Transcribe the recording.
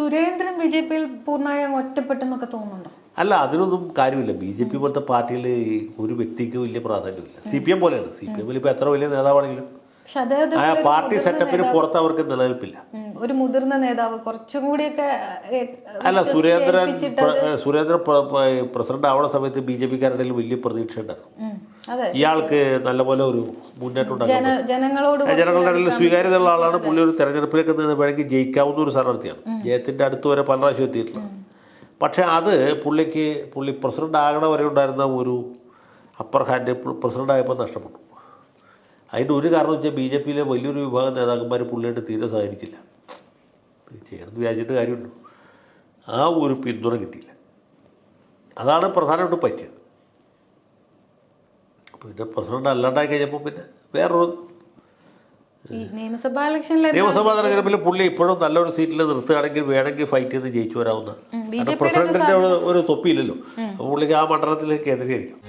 സുരേന്ദ്രൻ ബി.ജെ.പിയിൽ പൂർണ്ണമായും ഒറ്റപ്പെട്ടെന്നൊക്കെ തോന്നുന്നുണ്ടോ? അല്ല, അതിനൊന്നും കാര്യമില്ല. ബി.ജെ.പി പോലത്തെ പാർട്ടിയിൽ ഒരു വ്യക്തിക്ക് വലിയ പ്രാധാന്യമില്ല. CPM പോലെയാണ്. CPM ഇപ്പോൾ എത്ര വലിയ നേതാവാണെങ്കിലും ആ പാർട്ടി സെറ്റപ്പിന് പുറത്ത് അവർക്ക് നിലനിൽപ്പില്ല. ഒരു മുതിർന്ന നേതാവ് കുറച്ചും കൂടിയൊക്കെ അല്ല, സുരേന്ദ്രൻ പ്രസിഡന്റ് ആവുന്ന സമയത്ത് ബി.ജെ.പിക്കാരുടെ വലിയ പ്രതീക്ഷ ഉണ്ടായിരുന്നു. ഇയാൾക്ക് നല്ലപോലെ ഒരു മുന്നേറ്റം ഉണ്ടാകും, ജനങ്ങളുടെ ഇടയിൽ സ്വീകാര്യതയുള്ള ആളാണ്. പുള്ളി ഒരു തെരഞ്ഞെടുപ്പിലേക്ക് വേണമെങ്കിൽ ജയിക്കാവുന്ന ഒരു സ്ഥാനാർത്ഥിയാണ്. ജയത്തിന്റെ അടുത്ത് വരെ പല പ്രാവശ്യം എത്തിയിട്ടുള്ളത്. പക്ഷെ അത് പുള്ളി പ്രസിഡന്റ് ആകണ വരെ ഉണ്ടായിരുന്ന ഒരു അപ്പർ ഹാൻഡ് പ്രസിഡന്റ് ആയപ്പോൾ നഷ്ടപ്പെട്ടു. അതിൻ്റെ ഒരു കാരണം വെച്ചാൽ ബി.ജെ.പിയിലെ വലിയൊരു വിഭാഗം നേതാക്കന്മാർ പുള്ളിയായിട്ട് തീരെ സഹകരിച്ചില്ല. ചെയ്യണമെന്ന് വിചാരിച്ചിട്ട് കാര്യമുണ്ടോ, ആ ഒരു പിന്തുണ കിട്ടിയില്ല. അതാണ് പ്രധാനമായിട്ട് പറ്റിയത്. പിന്നെ പ്രസിഡന്റ് അല്ലാണ്ടായി കഴിഞ്ഞപ്പോൾ പിന്നെ വേറൊരു നിയമസഭാ തെരഞ്ഞെടുപ്പിൽ പുള്ളി ഇപ്പോഴും നല്ലൊരു സീറ്റിൽ നിർത്തുകയാണെങ്കിൽ വേണമെങ്കിൽ ഫൈറ്റ് ചെയ്ത് ജയിച്ചു വരാവുന്ന. പ്രസിഡന്റിന്റെ ഒരു തൊപ്പിയില്ലല്ലോ, പുള്ളിക്ക് ആ മണ്ഡലത്തിലേക്ക് കേന്ദ്രീകരിക്കും.